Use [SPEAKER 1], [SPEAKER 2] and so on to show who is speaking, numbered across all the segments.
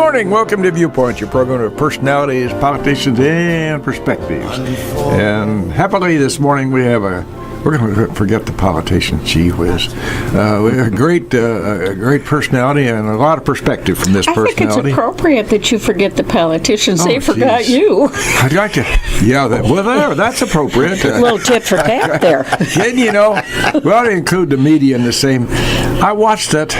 [SPEAKER 1] morning. Welcome to Viewpoint, your program of personalities, politicians, and perspectives. And happily this morning we're going to forget the politician, gee whiz. We have a great personality and a lot of perspective from this personality.
[SPEAKER 2] I think it's appropriate that you forget the politicians. They forgot you.
[SPEAKER 1] I'd like to, that's appropriate.
[SPEAKER 2] A little tit for tat there.
[SPEAKER 1] And to include the media in the same. I watched that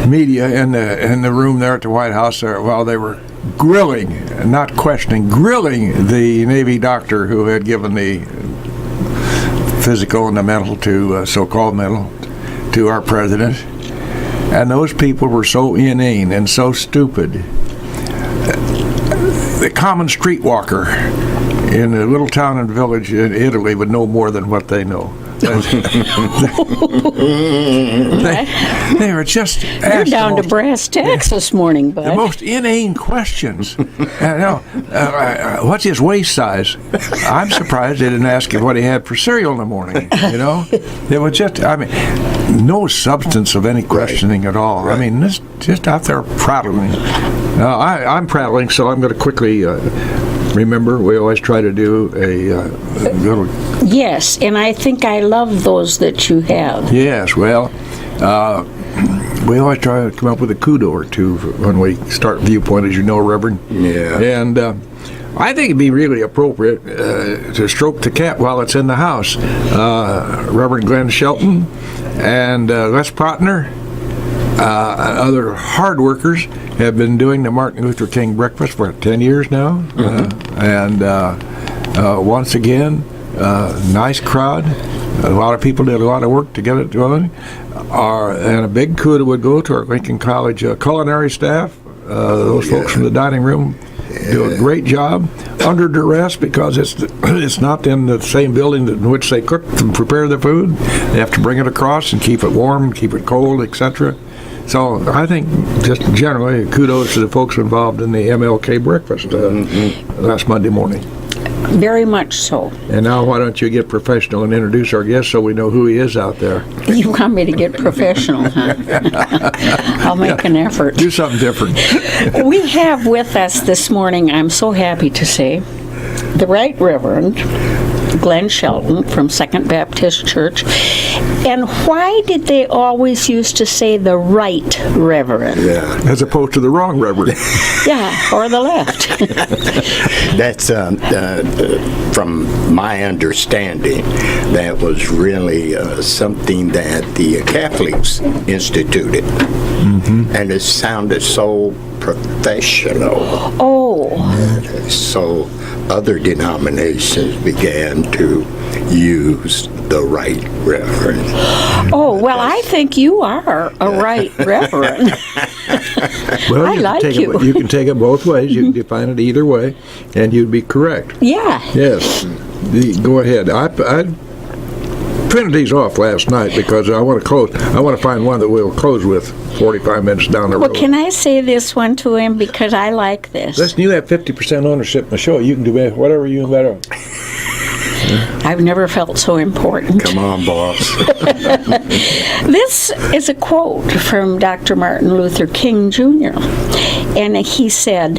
[SPEAKER 1] media in the room there at the White House while they were grilling, not questioning, grilling the Navy doctor who had given the physical and the mental so-called mental to our president. And those people were so inane and so stupid. The common streetwalker in a little town and village in Italy would know more than what they know. They were just
[SPEAKER 2] You're down to brass tacks this morning, bud.
[SPEAKER 1] The most inane questions. What's his waist size? I'm surprised they didn't ask him what he had for cereal in the morning. It was just, no substance of any questioning at all. Right. Just out there prattling. I'm prattling, so I'm going to quickly remember, we always try to do a little...
[SPEAKER 2] Yes, and I think I love those that you have.
[SPEAKER 1] Yes, well, we always try to come up with a kudo or two when we start Viewpoint, as you know, Reverend.
[SPEAKER 3] Yeah.
[SPEAKER 1] And I think it'd be really appropriate to stroke the cat while it's in the house. Reverend Glenn Shelton and Les Protner, other hard workers, have been doing the Martin Luther King breakfast for 10 years now. And once again, nice crowd. A lot of people did a lot of work to get it going. And a big kudo would go to our Lincoln College culinary staff. Those folks from the dining room do a great job under duress because it's not in the same building in which they cook and prepare the food. They have to bring it across and keep it warm, keep it cold, etc. So I think just generally kudos to the folks involved in the MLK breakfast last Monday morning.
[SPEAKER 2] Very much so.
[SPEAKER 1] And now why don't you get professional and introduce our guest so we know who he is out there?
[SPEAKER 2] You want me to get professional, huh? I'll make an effort.
[SPEAKER 1] Do something different.
[SPEAKER 2] We have with us this morning, I'm so happy to say, the Right Reverend Glenn Shelton from Second Baptist Church. And why did they always used to say the Right Reverend?
[SPEAKER 1] Yeah, as opposed to the wrong Reverend.
[SPEAKER 2] Yeah, or the left.
[SPEAKER 3] That's from my understanding, that was really something that the Catholics instituted. Mm-hmm. And it sounded so professional.
[SPEAKER 2] Oh.
[SPEAKER 3] So other denominations began to use the Right Reverend.
[SPEAKER 2] Oh, well, I think you are a Right Reverend.
[SPEAKER 1] Well,
[SPEAKER 2] I like you.
[SPEAKER 1] You can take it both ways. You can define it either way, and you'd be correct.
[SPEAKER 2] Yeah.
[SPEAKER 1] Yes. Go ahead. I printed these off last night because I want to close. I want to find one that we'll close with 45 minutes down the road.
[SPEAKER 2] Well, can I say this one to him because I like this?
[SPEAKER 1] Listen, you have 50% ownership in the show. You can do whatever you want.
[SPEAKER 2] I've never felt so important.
[SPEAKER 3] Come on, boss.
[SPEAKER 2] This is a quote from Dr. Martin Luther King Jr. And he said,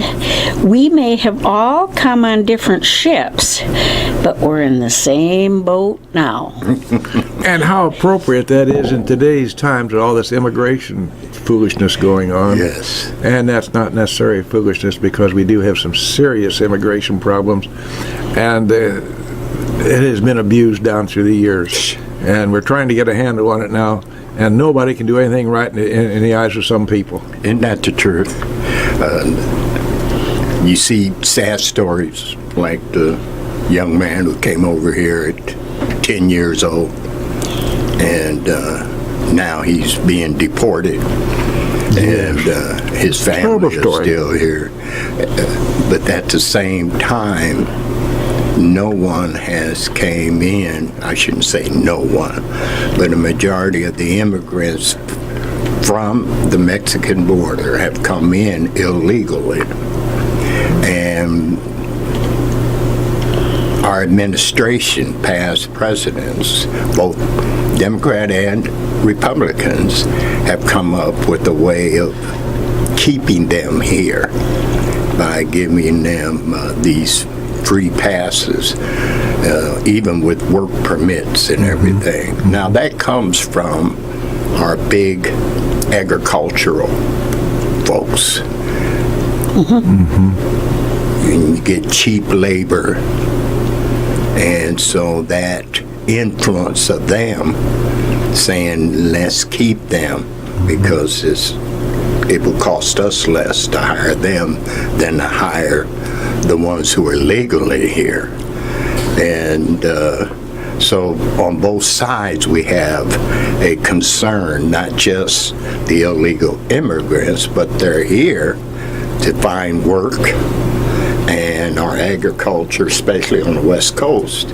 [SPEAKER 2] "We may have all come on different ships, but we're in the same boat now."
[SPEAKER 1] And how appropriate that is in today's times with all this immigration foolishness going on.
[SPEAKER 3] Yes.
[SPEAKER 1] And that's not necessarily foolishness because we do have some serious immigration problems. And it has been abused down through the years. And we're trying to get a handle on it now. And nobody can do anything right in the eyes of some people.
[SPEAKER 3] Isn't that the truth? You see sad stories like the young man who came over here at 10 years old. And now he's being deported. And his family is still here. But at the same time, no one has came in, I shouldn't say no one, but a majority of the immigrants from the Mexican border have come in illegally. And our administration, past presidents, both Democrat and Republicans, have come up with a way of keeping them here by giving them these free passes, even with work permits and everything. Now that comes from our big agricultural folks. And you get cheap labor, and so that influence of them saying let's keep them because it will cost us less to hire them than to hire the ones who are legally here. And so on both sides we have a concern, not just the illegal immigrants, but they're here to find work, and our agriculture, especially on the West Coast,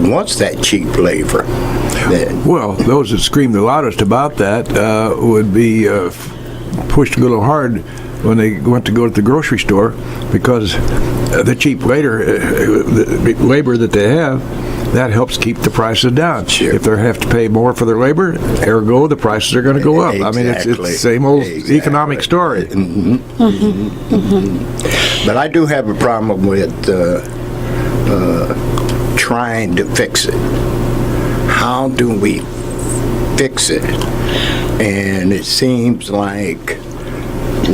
[SPEAKER 3] wants that cheap labor.
[SPEAKER 1] Well, those that scream the loudest about that would be pushed a little hard when they went to go to the grocery store, because the cheap labor that they have, that helps keep the prices down.
[SPEAKER 3] Sure.
[SPEAKER 1] If they have to pay more for their labor, ergo the prices are going to go up.
[SPEAKER 3] Exactly.
[SPEAKER 1] I mean, it's the same old economic story.
[SPEAKER 3] But I do have a problem with trying to fix it. How do we fix it? And it seems like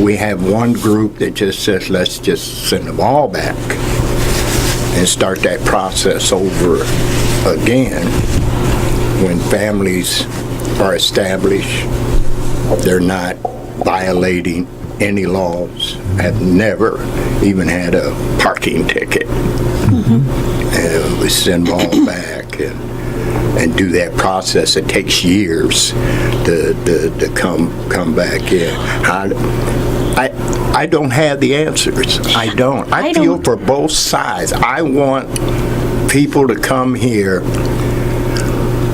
[SPEAKER 3] we have one group that just says, let's just send them all back and start that process over again. When families are established, they're not violating any laws, have never even had a parking ticket. And we send them all back and do that process. It takes years to come back in. I don't have the answers. I don't. I feel for both sides. I want people to come here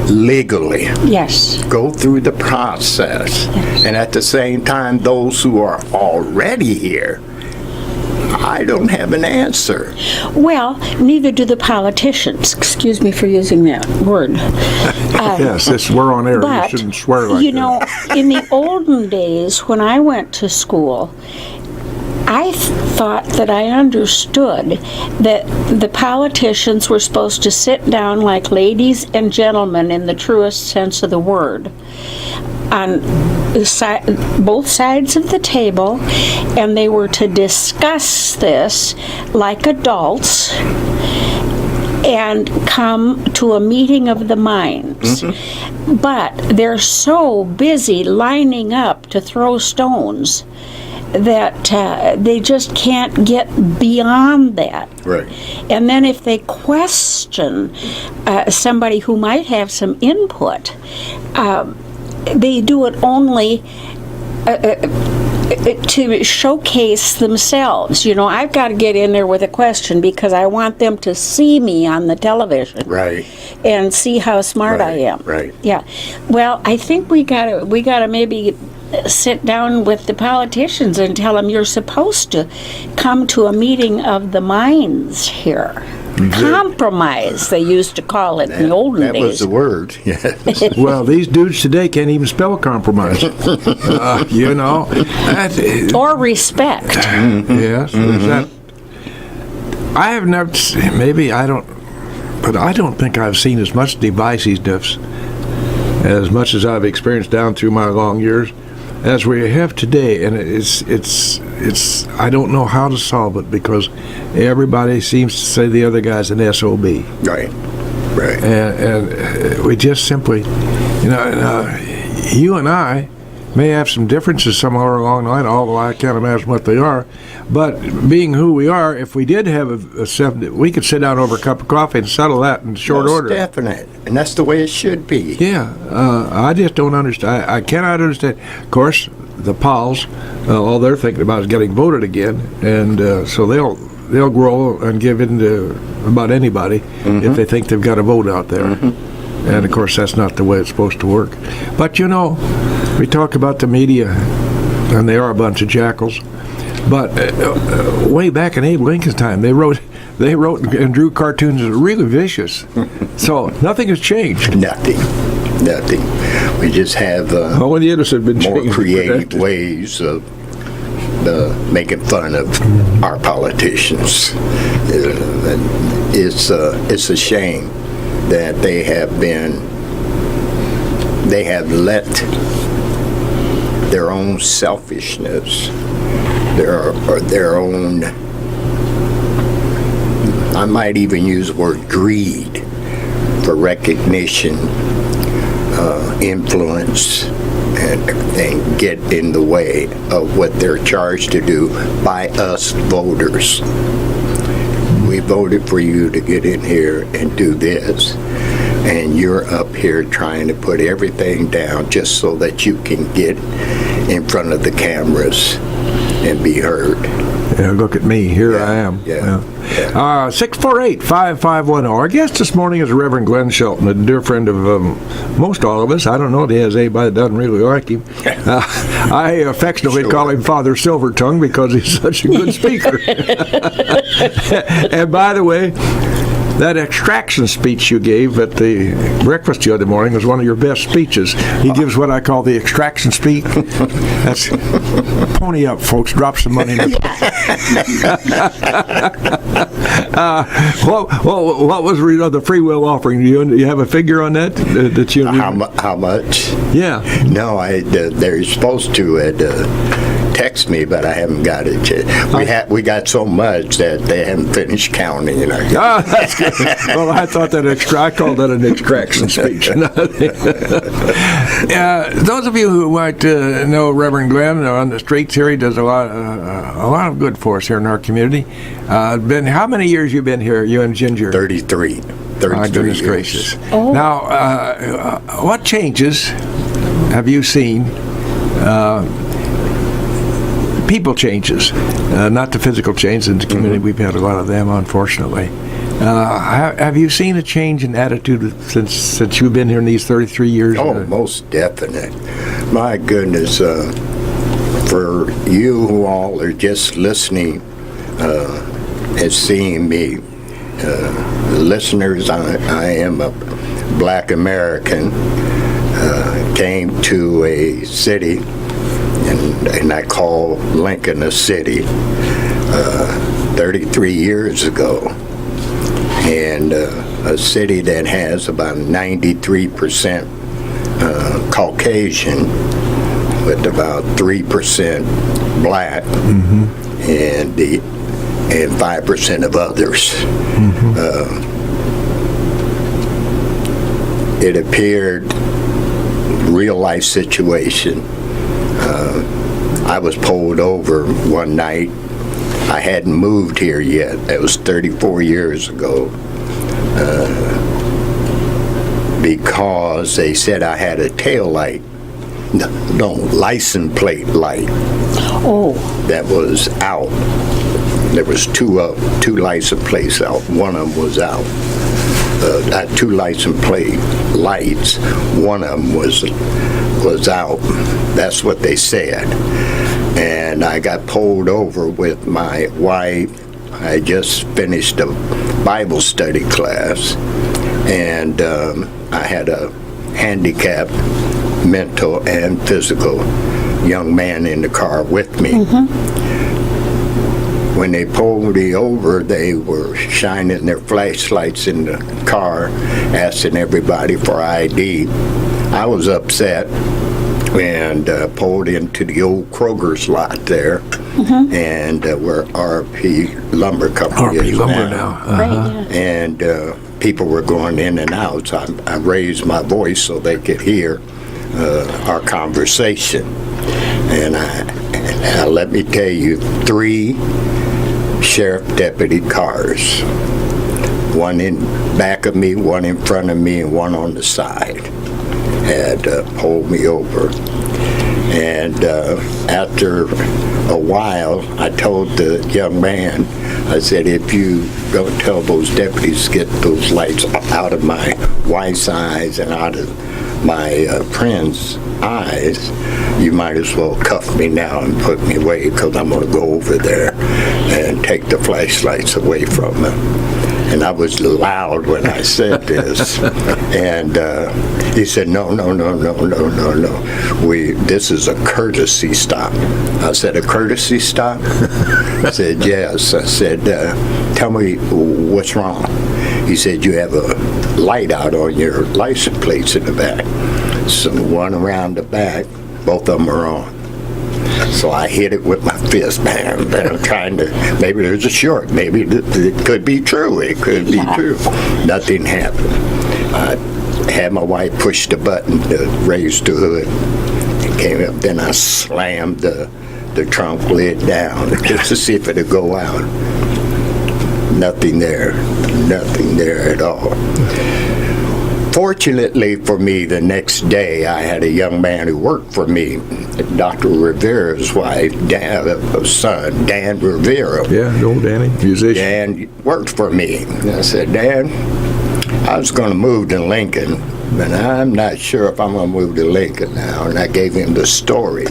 [SPEAKER 3] legally.
[SPEAKER 2] Yes.
[SPEAKER 3] Go through the process.
[SPEAKER 2] Yes.
[SPEAKER 3] And at the same time, those who are already here, I don't have an answer.
[SPEAKER 2] Well, neither do the politicians. Excuse me for using that word.
[SPEAKER 1] Yes, we're on air.
[SPEAKER 2] But,
[SPEAKER 1] You shouldn't swear like
[SPEAKER 2] you know, in the olden days when I went to school, I thought that I understood that the politicians were supposed to sit down like ladies and gentlemen in the truest sense of the word on both sides of the table, and they were to discuss this like adults and come to a meeting of the minds. But they're so busy lining up to throw stones that they just can't get beyond that.
[SPEAKER 3] Right.
[SPEAKER 2] And then if they question somebody who might have some input, they do it only to showcase themselves. You know, I've got to get in there with a question because I want them to see me on the television.
[SPEAKER 3] Right.
[SPEAKER 2] And see how smart I am.
[SPEAKER 3] Right.
[SPEAKER 2] Yeah. Well, I think we gotta maybe sit down with the politicians and tell them you're supposed to come to a meeting of the minds here. Compromise, they used to call it in the olden days.
[SPEAKER 3] That was the word, yes.
[SPEAKER 1] Well, these dudes today can't even spell compromise. You know.
[SPEAKER 2] Or respect.
[SPEAKER 1] Yes. That, I have never, maybe I don't, but I don't think I've seen as much divisiveness as much as I've experienced down through my long years as we have today, and it's I don't know how to solve it because everybody seems to say the other guy's an SOB.
[SPEAKER 3] Right.
[SPEAKER 1] And we just simply, you know, you and I may have some differences somewhere along the line, although I can't imagine what they are. But being who we are, if we did have we could sit down over a cup of coffee and settle that in short order.
[SPEAKER 3] Definite, and that's the way it should be.
[SPEAKER 1] Yeah, I just don't understand. I cannot understand. Of course, the Pauls, all they're thinking about is getting voted again, and so they'll grow and give in to about anybody if they think they've got a vote out there. And of course, that's not the way it's supposed to work. But you know, we talk about the media, and they are a bunch of jackals. But way back in Abe Lincoln's time, they wrote and drew cartoons that were really vicious. So nothing has changed.
[SPEAKER 3] Nothing. nothing. We just have
[SPEAKER 1] All the others have been
[SPEAKER 3] more
[SPEAKER 1] changed.
[SPEAKER 3] creative ways of making fun of our politicians. It's a shame that they have let their own selfishness, their own, I might even use the word greed for recognition, influence, and get in the way of what they're charged to do by us voters. We voted for you to get in here and do this, and you're up here trying to put everything down just so that you can get in front of the cameras and be heard.
[SPEAKER 1] Yeah, look at me. Here I am.
[SPEAKER 3] Yeah.
[SPEAKER 1] 648-5510. Our guest this morning is Reverend Glenn Shelton, a dear friend of most all of us. I don't know if he has anybody that doesn't really like him. I affectionately call him Father Silvertongue because he's such a good speaker. And by the way, that extraction speech you gave at the breakfast the other morning was one of your best speeches. He gives what I call the extraction speech. That's pony up, folks. Drop some money in it. What was the free will offering? Do you have a figure on that?
[SPEAKER 3] How much?
[SPEAKER 1] Yeah.
[SPEAKER 3] No, they're supposed to text me, but I haven't got it yet. We got so much that they haven't finished counting.
[SPEAKER 1] That's good. Well, I thought that I called that an extraction speech. Those of you who might know Reverend Glenn on the streets here, he does a lot of good for us here in our community. How many years you been here, you and Ginger?
[SPEAKER 3] 33.
[SPEAKER 1] My goodness gracious. Oh. Now, what changes have you seen? People changes, not the physical change in the community. We've had a lot of them, unfortunately. Have you seen a change in attitude since you've been here in these 33 years?
[SPEAKER 3] Oh, most definite. My goodness, for you who all are just listening and seeing me, listeners, I am a black American, came to a city, and I call Lincoln a city, 33 years ago. And a city that has about 93% Caucasian, with about 3% black, and 5% of others. It appeared real life situation. I was pulled over one night. I hadn't moved here yet. That was 34 years ago. Because they said I had a tail light. No, license plate light.
[SPEAKER 2] Oh.
[SPEAKER 3] That was out. There was two license plates out. One of them was out. Two license plate lights. One of them was out. That's what they said. And I got pulled over with my wife. I just finished a Bible study class, and I had a handicapped, mental and physical young man in the car with me. When they pulled me over, they were shining their flashlights in the car, asking everybody for ID. I was upset and pulled into the old Kroger's lot there, and where RP Lumber Company is now.
[SPEAKER 2] Right, yeah.
[SPEAKER 3] And people were going in and out, so I raised my voice so they could hear our conversation. And let me tell you, 3 sheriff deputy cars, one in back of me, one in front of me, and one on the side, had pulled me over. And after a while, I told the young man, I said, if you don't tell those deputies to get those lights out of my wife's eyes and out of my friend's eyes, you might as well cuff me now and put me away, because I'm going to go over there and take the flashlights away from them. And I was loud when I said this. And he said, no. This is a courtesy stop. I said, a courtesy stop? I said, yes. I said, tell me what's wrong. He said, you have a light out on your license plates in the back. So one around the back, both of them are on. So I hit it with my fist, bam, bam, trying to, maybe there's a short, maybe it could be true, it could be true. Nothing happened. I had my wife push the button to raise the hood. It came up, then I slammed the trunk lid down just to see if it'd go out. Nothing there at all. Fortunately for me, the next day I had a young man who worked for me, Dr. Rivera's wife, son, Dan Rivera.
[SPEAKER 1] Yeah, old Danny, musician.
[SPEAKER 3] Dan worked for me. And I said, Dan, I was going to move to Lincoln, but I'm not sure if I'm going to move to Lincoln now. And I gave him the story.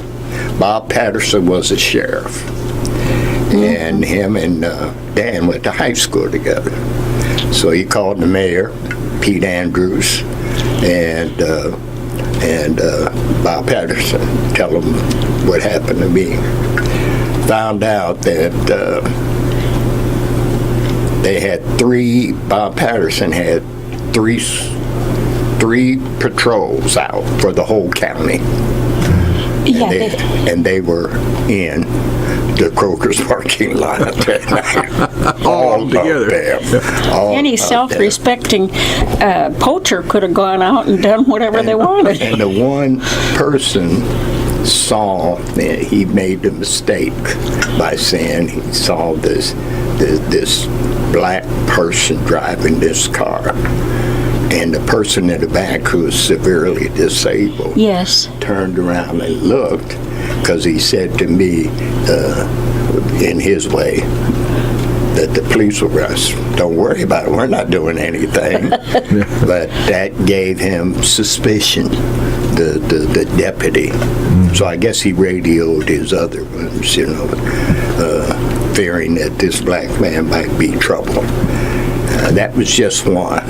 [SPEAKER 3] Bob Patterson was a sheriff, and him and Dan went to high school together. So he called the mayor, Pete Andrews, and Bob Patterson, tell them what happened to me. Found out that Bob Patterson had three patrols out for the whole county.
[SPEAKER 2] Yeah,
[SPEAKER 3] And they were in the Kroger's parking lot that night.
[SPEAKER 1] All together.
[SPEAKER 2] any self-respecting poacher could have gone out and done whatever they wanted.
[SPEAKER 3] And the one person saw that he made the mistake by saying he saw this black person driving this car. And the person in the back, who was severely disabled,
[SPEAKER 2] Yes.
[SPEAKER 3] turned around and looked, because he said to me, in his way, that the police will rush. Don't worry about it. We're not doing anything. But that gave him suspicion, the deputy. So I guess he radioed his other ones, fearing that this black man might be trouble. That was just one.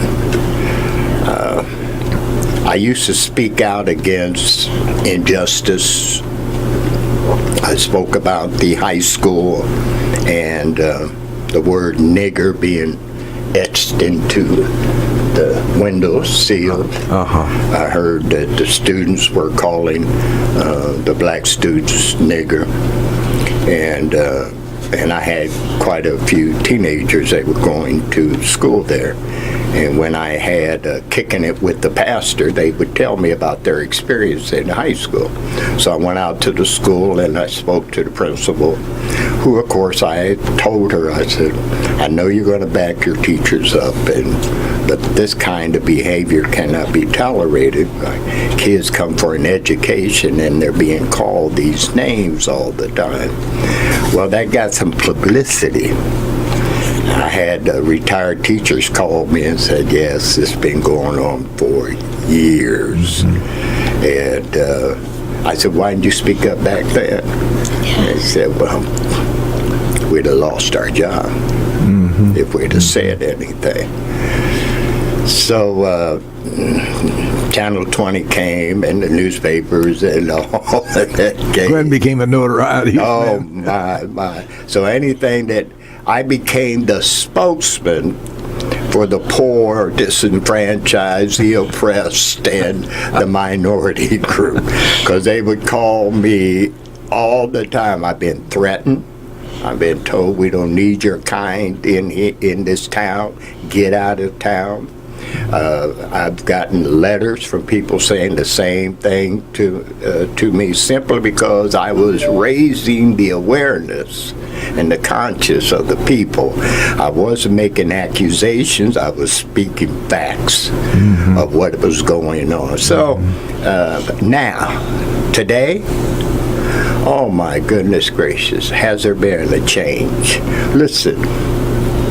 [SPEAKER 3] I used to speak out against injustice. I spoke about the high school and the word nigger being etched into the window seal. I heard that the students were calling the black students nigger, and I had quite a few teenagers that were going to school there. And when I had kicking it with the pastor, they would tell me about their experience in high school. So I went out to the school and I spoke to the principal, who, of course, I told her, I said, I know you're going to back your teachers up, but this kind of behavior cannot be tolerated. Kids come for an education and they're being called these names all the time. Well, that got some publicity. I had retired teachers call me and said, yes, this has been going on for years. And I said, why didn't you speak up back then? They said, well, we'd have lost our job if we'd have said anything. So Channel 20 came and the newspapers and all that came.
[SPEAKER 1] Glenn became a notoriety.
[SPEAKER 3] Oh,
[SPEAKER 1] man.
[SPEAKER 3] my. So anything that I became the spokesman for the poor, disenfranchised, the oppressed, and the minority group, because they would call me all the time. I've been threatened. I've been told we don't need your kind in this town. Get out of town. I've gotten letters from people saying the same thing to me, simply because I was raising the awareness and the conscience of the people. I wasn't making accusations. I was speaking facts of what was going on. So now, today, oh my goodness gracious, has there been a change? Listen,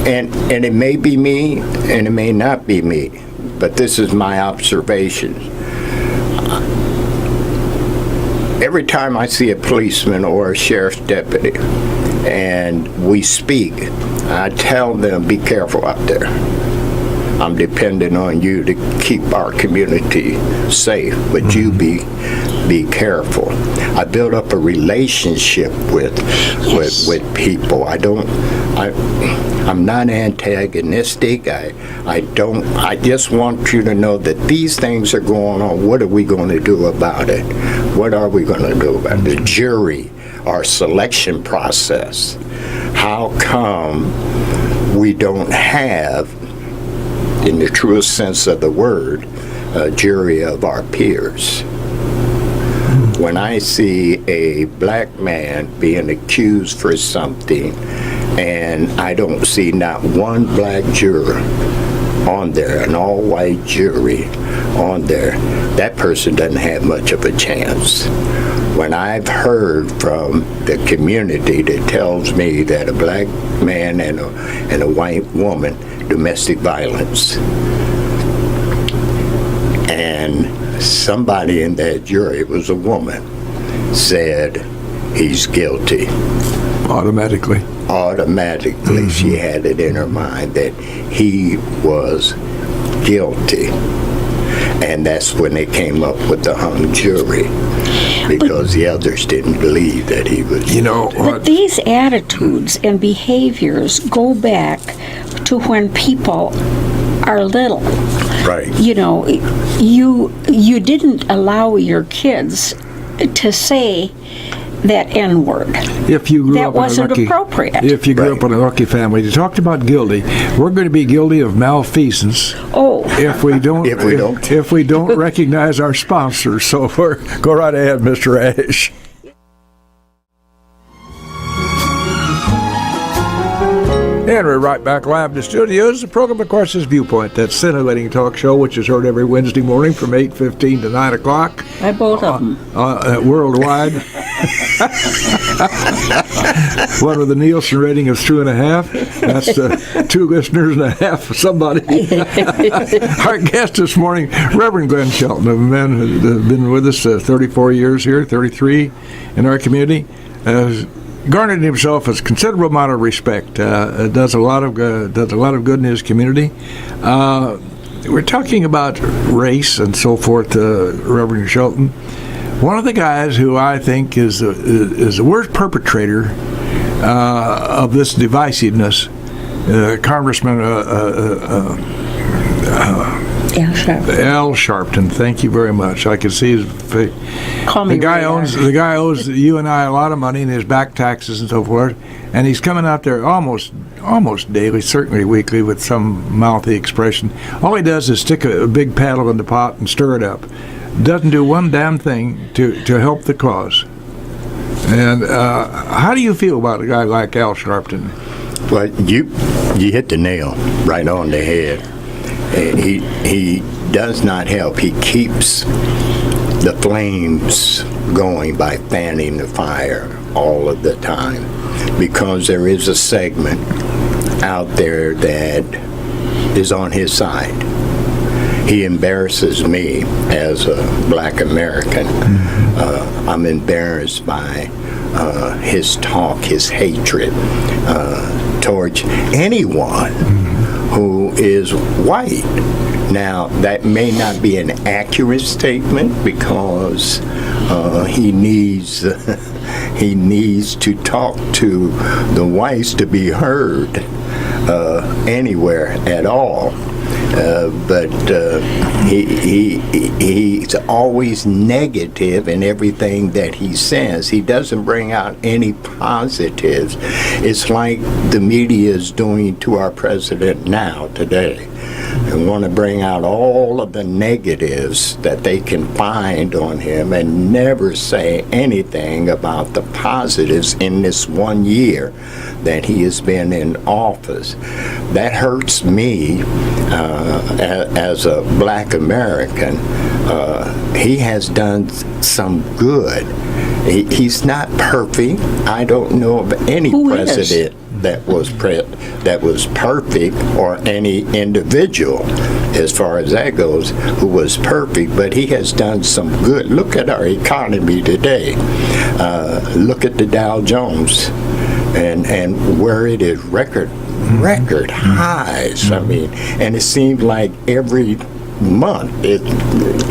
[SPEAKER 3] and it may be me and it may not be me, but this is my observation. Every time I see a policeman or a sheriff's deputy and we speak, I tell them, be careful out there. I'm depending on you to keep our community safe, but you be careful. I build up a relationship with people. I'm not antagonistic. I just want you to know that these things are going on. What are we going to do about it? What are we going to do about it? The jury, our selection process. How come we don't have, in the truest sense of the word, a jury of our peers? When I see a black man being accused for something and I don't see not one black juror on there, an all-white jury on there, that person doesn't have much of a chance. When I've heard from the community that tells me that a black man and a white woman, domestic violence, and somebody in that jury, it was a woman, said he's guilty.
[SPEAKER 1] Automatically.
[SPEAKER 3] She had it in her mind that he was guilty. And that's when they came up with the hung jury, because the others didn't believe that he was guilty.
[SPEAKER 2] But these attitudes and behaviors go back to when people are little.
[SPEAKER 3] Right.
[SPEAKER 2] You didn't allow your kids to say that N-word.
[SPEAKER 1] If you grew
[SPEAKER 2] that
[SPEAKER 1] up in
[SPEAKER 2] wasn't
[SPEAKER 1] a lucky,
[SPEAKER 2] appropriate.
[SPEAKER 1] If you grew up in a lucky family, you talked about guilty. We're going to be guilty of malfeasance.
[SPEAKER 2] Oh.
[SPEAKER 1] If we don't recognize our sponsors. So go right ahead, Mr. Ash. And we're right back live in the studios. The program, of course, is Viewpoint, that scintillating talk show, which is heard every Wednesday morning from 8:15 to 9 o'clock.
[SPEAKER 2] By both of them.
[SPEAKER 1] Worldwide. One with a Nielsen rating of 3.5. That's 2 listeners and a half for somebody. Our guest this morning, Reverend Glenn Shelton, a man who's been with us 34 years here, 33 in our community. Garnered himself a considerable amount of respect. Does a lot of good in his community. We're talking about race and so forth, Reverend Shelton. One of the guys who I think is the worst perpetrator of this divisiveness, Congressman Al Sharpton. Thank you very much. I can see his face. The guy owes you and I a lot of money in his back taxes and so forth, and he's coming out there almost daily, certainly weekly, with some mouthy expression. All he does is stick a big paddle in the pot and stir it up. Doesn't do one damn thing to help the cause. And how do you feel about a guy like Al Sharpton?
[SPEAKER 3] Well, you hit the nail right on the head. He does not help. He keeps the flames going by fanning the fire all of the time, because there is a segment out there that is on his side. He embarrasses me as a black American. I'm embarrassed by his talk, his hatred towards anyone who is white. Now, that may not be an accurate statement, because he needs to talk to the whites to be heard anywhere at all. But he's always negative in everything that he says. He doesn't bring out any positives. It's like the media is doing to our president now, today. They want to bring out all of the negatives that they can find on him and never say anything about the positives in this 1 year that he has been in office. That hurts me as a black American. He has done some good. He's not perfect. I don't know of any president that was perfect, or any individual, as far as that goes, who was perfect, but he has done some good. Look at our economy today. Look at the Dow Jones and where it is, record record highs. I mean, and it seems like every month it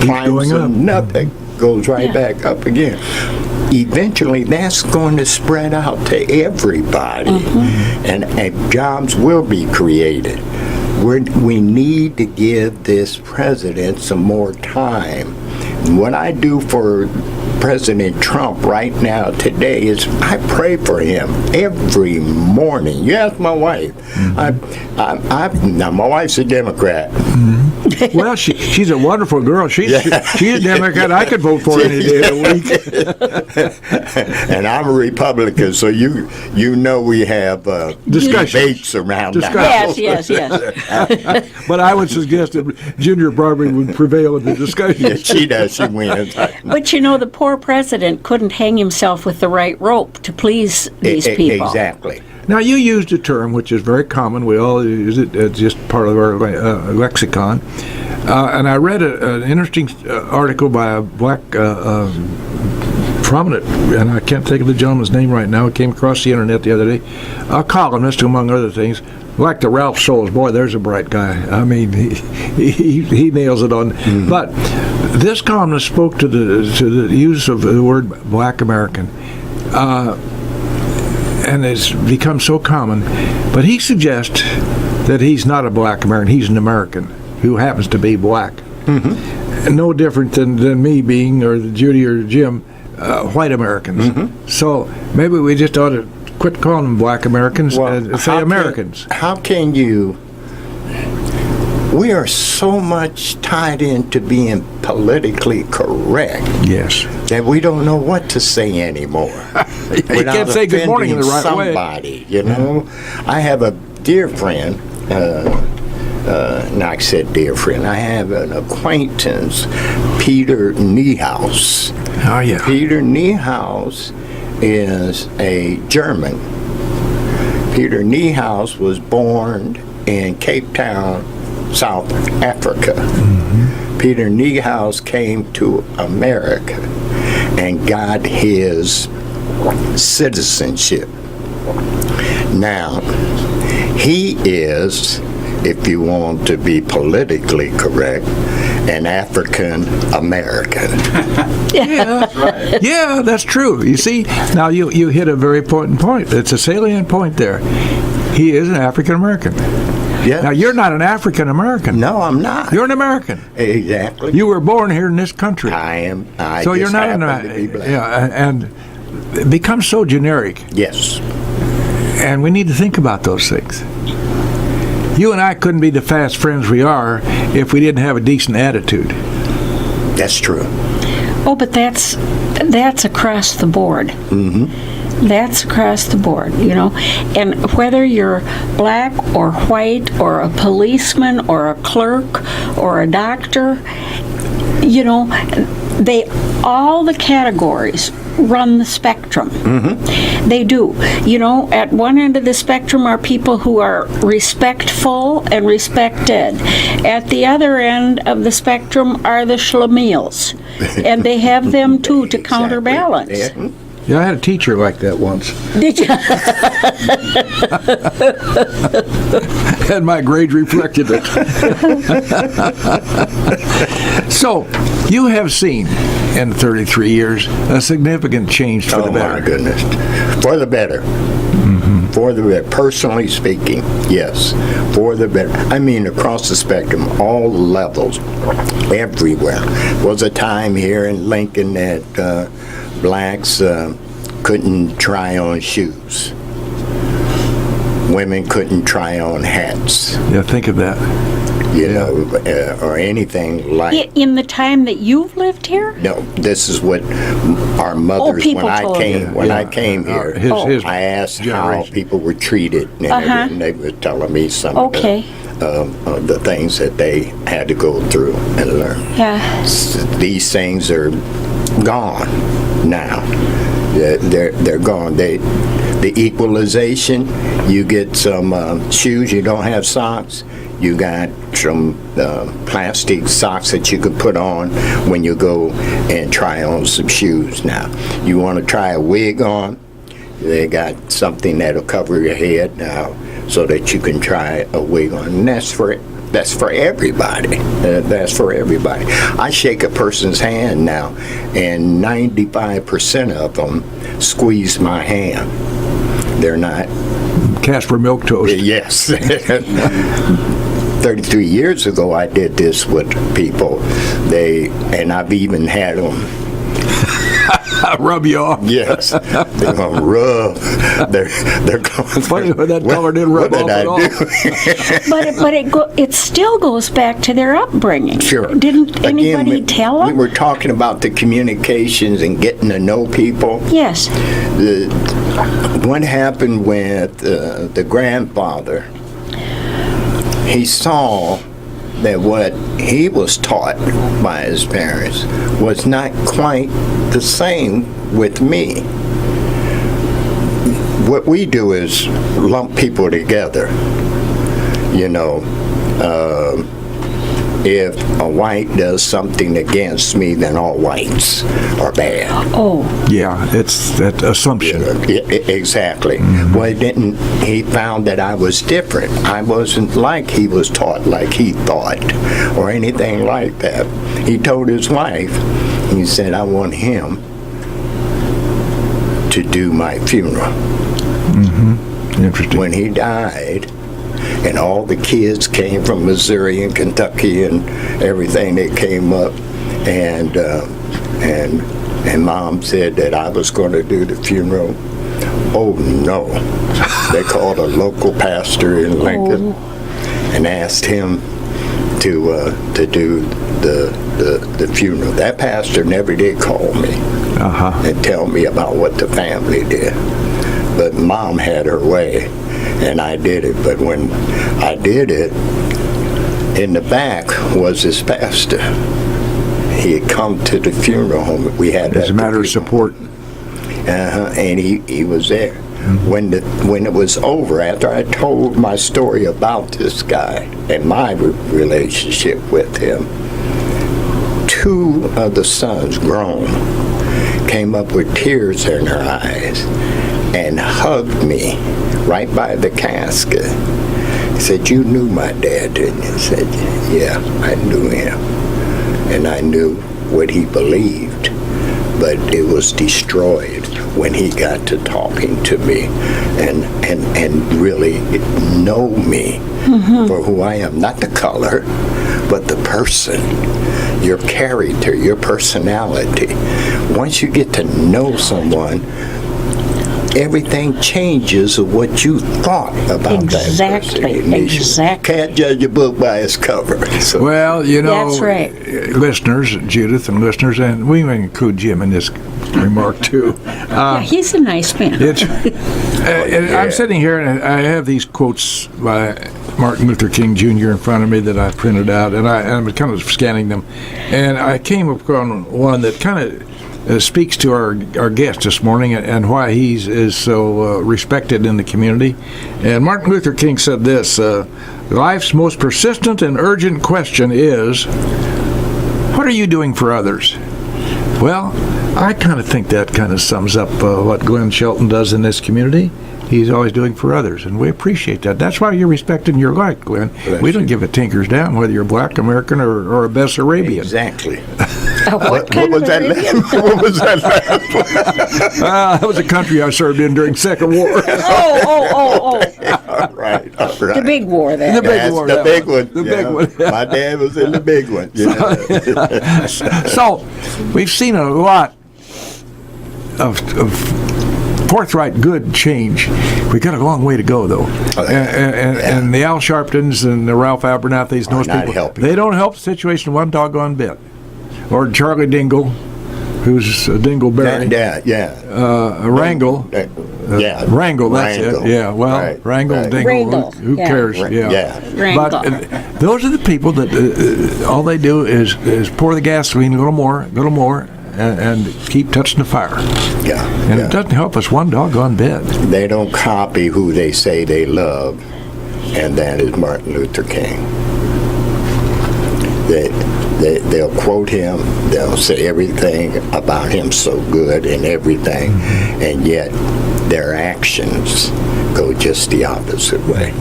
[SPEAKER 3] climbs
[SPEAKER 1] going up.
[SPEAKER 3] and nothing goes right back up again. Eventually, that's going to spread out to everybody, and jobs will be created. We need to give this president some more time. What I do for President Trump right now today is I pray for him every morning. You ask my wife. Now my wife's a Democrat.
[SPEAKER 1] Well, she's a wonderful girl. She's a Democrat. I could vote for her any day of the week.
[SPEAKER 3] And I'm a Republican, so you know we have debates around the house.
[SPEAKER 2] Yes.
[SPEAKER 1] But I would suggest that Junior probably would prevail in the discussion.
[SPEAKER 3] Yeah, she does. She wins.
[SPEAKER 2] But you know, the poor president couldn't hang himself with the right rope to please these people.
[SPEAKER 3] Exactly.
[SPEAKER 1] Now, you used a term which is very common. We all use it. It's just part of our lexicon. And I read an interesting article by a black prominent, and I can't think of the gentleman's name right now. It came across the internet the other day. A columnist, among other things. Like the Ralph Shoals, boy, there's a bright guy. I mean, he nails it on. But this columnist spoke to the use of the word Black American. And it's become so common. But he suggests that he's not a Black American. He's an American who happens to be black. No different than me being, or Judy or Jim, white Americans. So maybe we just ought to quit calling them Black Americans and say Americans.
[SPEAKER 3] How can you... We are so much tied into being politically correct.
[SPEAKER 1] Yes.
[SPEAKER 3] That we don't know what to say anymore.
[SPEAKER 1] You can't say good morning in the right way.
[SPEAKER 3] Somebody, you know. I have a dear friend, I said dear friend, I have an acquaintance, Peter Niehaus.
[SPEAKER 1] Oh, yeah.
[SPEAKER 3] Peter Niehaus is a German. Peter Niehaus was born in Cape Town, South Africa. Peter Niehaus came to America and got his citizenship. Now, he is, if you want to be politically correct, an African American.
[SPEAKER 1] Yeah, that's true. You see, now you hit a very important point. It's a salient point there. He is an African American.
[SPEAKER 3] Yes.
[SPEAKER 1] Now, you're not an African American.
[SPEAKER 3] No, I'm not.
[SPEAKER 1] You're an American.
[SPEAKER 3] Exactly.
[SPEAKER 1] You were born here in this country.
[SPEAKER 3] I am.
[SPEAKER 1] So you're not an
[SPEAKER 3] American.
[SPEAKER 1] Yeah, and it becomes so generic.
[SPEAKER 3] Yes.
[SPEAKER 1] And we need to think about those things. You and I couldn't be the fast friends we are if we didn't have a decent attitude.
[SPEAKER 3] That's true.
[SPEAKER 2] Oh, but that's across the board. That's across the board, you know. And whether you're black or white or a policeman or a clerk or a doctor, you know, all the categories run the spectrum. They do. You know, at one end of the spectrum are people who are respectful and respected. At the other end of the spectrum are the schlemiels. And they have them too to counterbalance.
[SPEAKER 3] Yeah.
[SPEAKER 1] Yeah, I had a teacher like that once.
[SPEAKER 2] Did you?
[SPEAKER 1] And my grades reflected it. So, you have seen in 33 years a significant change for the better.
[SPEAKER 3] Oh, my goodness. For the better. For the better. Personally speaking, yes. For the better. I mean, across the spectrum, all levels, everywhere. Was a time here in Lincoln that blacks couldn't try on shoes. Women couldn't try on hats.
[SPEAKER 1] Yeah, think of that.
[SPEAKER 3] You know, or anything like.
[SPEAKER 2] In the time that you've lived here?
[SPEAKER 3] No, this is what our mothers.
[SPEAKER 2] people
[SPEAKER 3] when I
[SPEAKER 2] told
[SPEAKER 3] came,
[SPEAKER 2] you.
[SPEAKER 3] when I came here,
[SPEAKER 1] his
[SPEAKER 3] I asked how
[SPEAKER 1] generation.
[SPEAKER 3] people were treated, and everything. They were telling me some
[SPEAKER 2] Okay.
[SPEAKER 3] of the things that they had to go through and learn.
[SPEAKER 2] Yeah.
[SPEAKER 3] These things are gone now. They're gone. The equalization. You get some shoes. You don't have socks. You got some plastic socks that you could put on when you go and try on some shoes now. You want to try a wig on? They got something that'll cover your head now. so that you can try a wig on. And that's for everybody. That's for everybody. I shake a person's hand now, and 95% of them squeeze my hand. They're not.
[SPEAKER 1] Casper milk toast.
[SPEAKER 3] Yes. 33 years ago, I did this with people. And I've even had them.
[SPEAKER 1] Rub you off.
[SPEAKER 3] Yes, they're going to rub. They're going.
[SPEAKER 1] Funny when that color didn't rub off at all.
[SPEAKER 2] But it still goes back to their upbringing.
[SPEAKER 3] Sure.
[SPEAKER 2] Didn't anybody tell them?
[SPEAKER 3] We were talking about the communications and getting to know people.
[SPEAKER 2] Yes.
[SPEAKER 3] What happened with the grandfather? He saw that what he was taught by his parents was not quite the same with me. What we do is lump people together. You know, if a white does something against me, then all whites are bad.
[SPEAKER 2] Oh.
[SPEAKER 1] Yeah, it's that assumption.
[SPEAKER 3] Exactly. Well, he found that I was different. I wasn't like he was taught, like he thought, or anything like that. He told his wife, he said, I want him to do my funeral.
[SPEAKER 1] Interesting.
[SPEAKER 3] When he died, and all the kids came from Missouri and Kentucky and everything, they came up, and Mom said that I was going to do the funeral. Oh no! They called a local pastor in Lincoln and asked him to do the funeral. That pastor never did call me and tell me about what the family did, but Mom had her way. And I did it, but when I did it, in the back was his pastor. He had come to the funeral home. We had
[SPEAKER 1] As a matter of support.
[SPEAKER 3] And he was there. When it was over, after I told my story about this guy and my relationship with him, 2 of the sons, grown, came up with tears in their eyes and hugged me right by the casket. He said, you knew my dad, didn't you? I said, yeah, I knew him. And I knew what he believed, but it was destroyed when he got to talking to me and really know me for who I am. Not the color, but the person, your character, your personality. Once you get to know someone, everything changes of what you thought about that person.
[SPEAKER 2] Exactly.
[SPEAKER 3] Can't judge a book by its cover. So.
[SPEAKER 1] Well, you know,
[SPEAKER 2] That's right.
[SPEAKER 1] Listeners, Judith and listeners, and we may include Jim in this remark too.
[SPEAKER 2] Yeah, he's a nice man.
[SPEAKER 1] I'm sitting here and I have these quotes by Martin Luther King Jr. in front of me that I printed out, and I'm kind of scanning them, and I came upon one that kind of speaks to our guest this morning and why he is so respected in the community. And Martin Luther King said this, life's most persistent and urgent question is, what are you doing for others? Well, I kind of think that kind of sums up what Glenn Shelton does in this community. He's always doing for others, and we appreciate that. That's why you're respected and you're liked, Glenn. We don't give a tinker's down whether you're black American or a Bessarabian.
[SPEAKER 3] Exactly.
[SPEAKER 2] What was
[SPEAKER 3] that? What was that last one?
[SPEAKER 1] That was a country I served in during Second War.
[SPEAKER 2] Oh.
[SPEAKER 3] All right.
[SPEAKER 2] The big war there.
[SPEAKER 1] The big war.
[SPEAKER 3] The big one.
[SPEAKER 1] The big one.
[SPEAKER 3] My dad was in the big one.
[SPEAKER 1] So, we've seen a lot of forthright good change. We got a long way to go, though. And the Al Sharptons and the Ralph Abernathy's, those people,
[SPEAKER 3] helping.
[SPEAKER 1] They don't help the situation one doggone bit. Or Charlie Dingle, who's a Dingleberry. Wrangle. Wrangle, that's it. Yeah, well,
[SPEAKER 3] right.
[SPEAKER 1] Wrangle, Dingle, who cares?
[SPEAKER 3] Yeah.
[SPEAKER 1] But those are the people that all they do is pour the gasoline a little more, and keep touching the fire.
[SPEAKER 3] Yeah.
[SPEAKER 1] And it doesn't help us one doggone bit.
[SPEAKER 3] They don't copy who they say they love, and that is Martin Luther King. They'll quote him, they'll say everything about him so good and everything, and yet their actions go just the opposite way.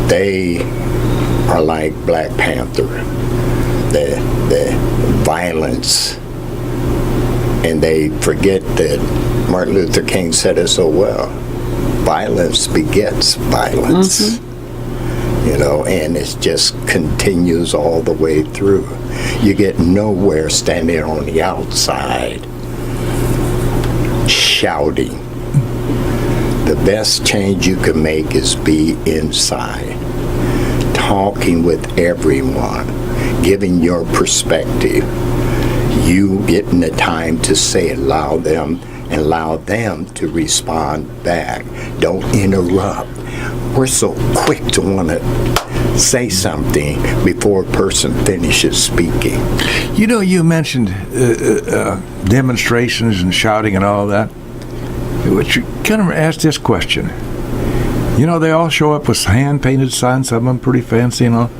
[SPEAKER 3] They are like Black Panther, the violence, and they forget that Martin Luther King said it so well, violence begets violence. You know, and it just continues all the way through. You get nowhere standing on the outside shouting. The best change you can make is be inside, talking with everyone, giving your perspective, you getting the time to say it, allow them to respond back. Don't interrupt. We're so quick to want to say something before a person finishes speaking.
[SPEAKER 1] You know, you mentioned demonstrations and shouting and all that. Which you kind of ask this question. You know, they all show up with hand-painted signs, some of them pretty fancy and all.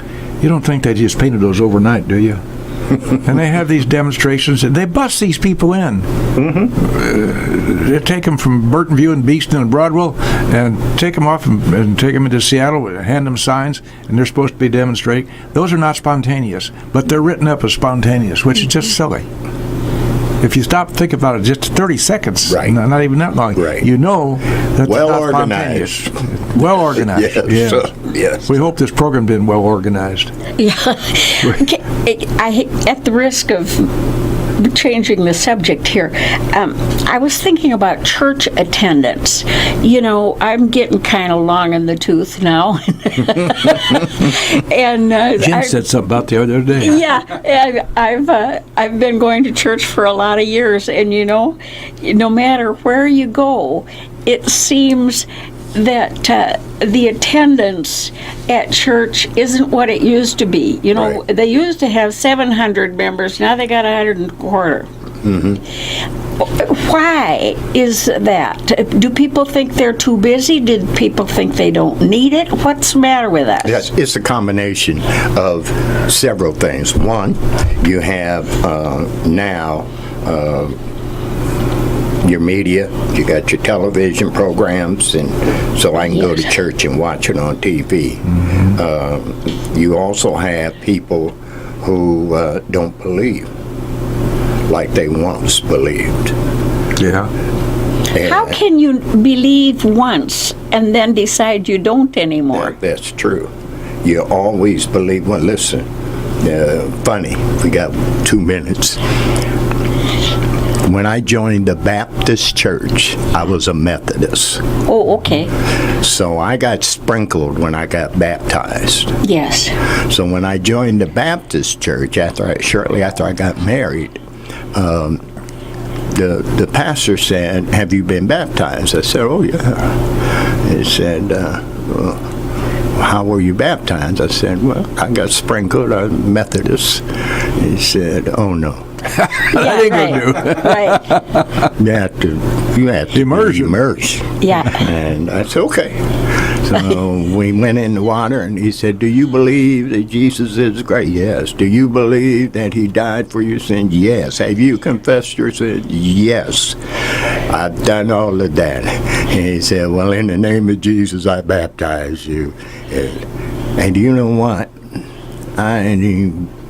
[SPEAKER 1] You don't think they just painted those overnight, do you? And they have these demonstrations, and they bust these people in. They take them from Burton View and Beeston and Broadwell, and take them off and take them into Seattle, hand them signs, and they're supposed to be demonstrating. Those are not spontaneous, but they're written up as spontaneous, which is just silly. If you stop think about it just 30 seconds,
[SPEAKER 3] right.
[SPEAKER 1] not even that long,
[SPEAKER 3] right.
[SPEAKER 1] You know that's
[SPEAKER 3] well
[SPEAKER 1] not
[SPEAKER 3] organized.
[SPEAKER 1] spontaneous. Well organized.
[SPEAKER 3] Yes.
[SPEAKER 1] Yes.
[SPEAKER 3] Yes.
[SPEAKER 1] We hope this program been well organized.
[SPEAKER 2] Yeah. Okay, at the risk of changing the subject here, I was thinking about church attendance. You know, I'm getting kind of long in the tooth now. And
[SPEAKER 1] Jim said something about the other day.
[SPEAKER 2] Yeah, and I've been going to church for a lot of years, and you know, no matter where you go, it seems that the attendance at church isn't what it used to be. You know,
[SPEAKER 3] right.
[SPEAKER 2] They used to have 700 members. Now they got 125. Why is that? Do people think they're too busy? Did people think they don't need it? What's the matter with us?
[SPEAKER 3] Yes, it's a combination of several things. One, you have now your media, you got your television programs, and so I can go to church and watch it on TV. You also have people who don't believe like they once believed.
[SPEAKER 1] Yeah.
[SPEAKER 3] And
[SPEAKER 2] how can you believe once and then decide you don't anymore?
[SPEAKER 3] that's true. You always believe. Well, listen, funny, we got 2 minutes. When I joined the Baptist church, I was a Methodist.
[SPEAKER 2] Oh, okay.
[SPEAKER 3] So I got sprinkled when I got baptized.
[SPEAKER 2] Yes.
[SPEAKER 3] So when I joined the Baptist church, shortly after I got married, the pastor said, "Have you been baptized?" I said, "Oh, yeah." He said, well, "How were you baptized?" I said, "Well, I got sprinkled. I'm Methodist." He said, "Oh, no.
[SPEAKER 2] Yeah,
[SPEAKER 1] ain't gonna do.
[SPEAKER 2] Right.
[SPEAKER 3] You have to immerse."
[SPEAKER 2] Yeah.
[SPEAKER 3] And I said, "Okay." So we went in the water, and he said, "Do you believe that Jesus is great?" "Yes." "Do you believe that he died for your sins?" "Yes." "Have you confessed your sins?" "Yes." "I've done all of that." And he said, "Well, in the name of Jesus, I baptize you." And you know what?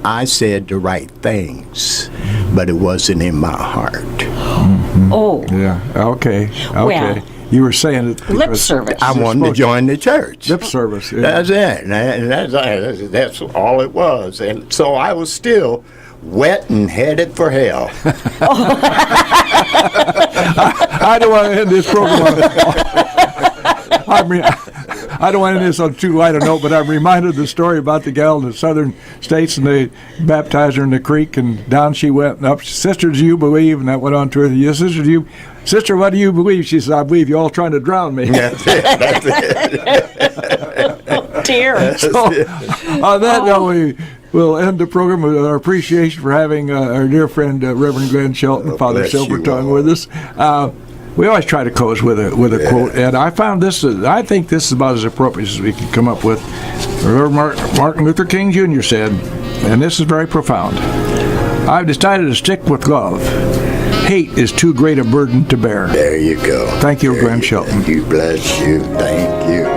[SPEAKER 3] I said the right things, but it wasn't in my heart.
[SPEAKER 2] Oh.
[SPEAKER 1] Yeah. Okay.
[SPEAKER 2] Well,
[SPEAKER 1] you were saying it.
[SPEAKER 2] lip service.
[SPEAKER 3] I wanted to join the church.
[SPEAKER 1] Lip service. Yeah.
[SPEAKER 3] That's it. And that's all it was. And so I was still wet and headed for hell.
[SPEAKER 1] I don't want to end this program I don't want to end this on too light a note, but I'm reminded of the story about the gal in the southern states, and they baptized her in the creek, and down she went, and up, "Sister, do you believe?" And that went on to her. "Yes, sister, what do you believe?" She says, "I believe you're all trying to drown me."
[SPEAKER 3] That's it.
[SPEAKER 2] Oh, dear.
[SPEAKER 1] So, on that note, we'll end the program with our appreciation for having our dear friend Reverend Glenn Shelton, Father
[SPEAKER 3] bless you
[SPEAKER 1] Silvertongue,
[SPEAKER 3] all.
[SPEAKER 1] with us. we always try to close with a quote, and I found this. I think this is about as appropriate as we can come up with. Martin Luther King Jr. said, and this is very profound: "I've decided to stick with love. Hate is too great a burden to bear."
[SPEAKER 3] There you go.
[SPEAKER 1] Thank you, Glenn Shelton.
[SPEAKER 3] You bless you. Thank you.